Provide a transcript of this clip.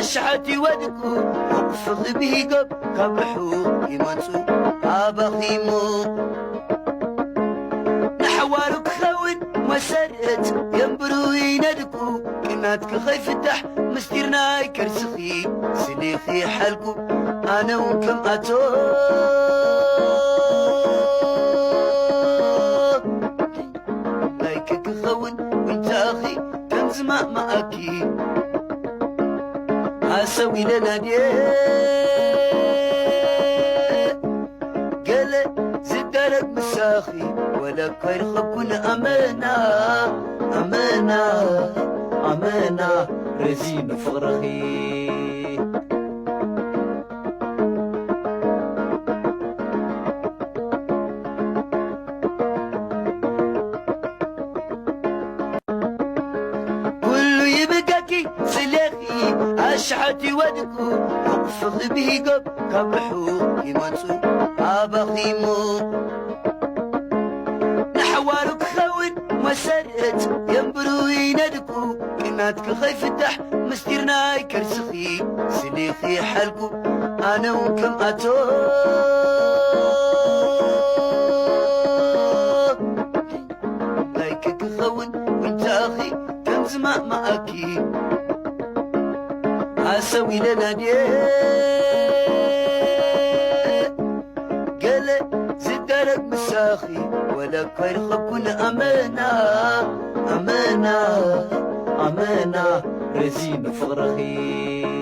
أشحتي ودكو وقفخ بيقب كبحو يمنسو أبخيمو نحوارك خون مسرت ينبرو يندكو كناتك خيفتح مستيرنا كرسخي سليخي حلقو أنا وكم أتو لايكك خون وانت أخي كم زما معاكي أسوي لنا قال زدارك مساخي ولا خير خبنا أمانة أمانة أمانة رزين فرخي كله يبقاكي سلاخي أشحتي ودكو وقفخ بيقب كبحو يمنسو أبخيمو نحوارك خون مسرت ينبرو يندكو كناتك خيفتح مستيرنا كرسخي سليخي حلقو أنا وكم أتو لايكك خون وانت أخي كم زما معاكي أسوي لنا قال زدارك مساخي ولا خير خبنا أمانة أمانة أمانة رزين فرخي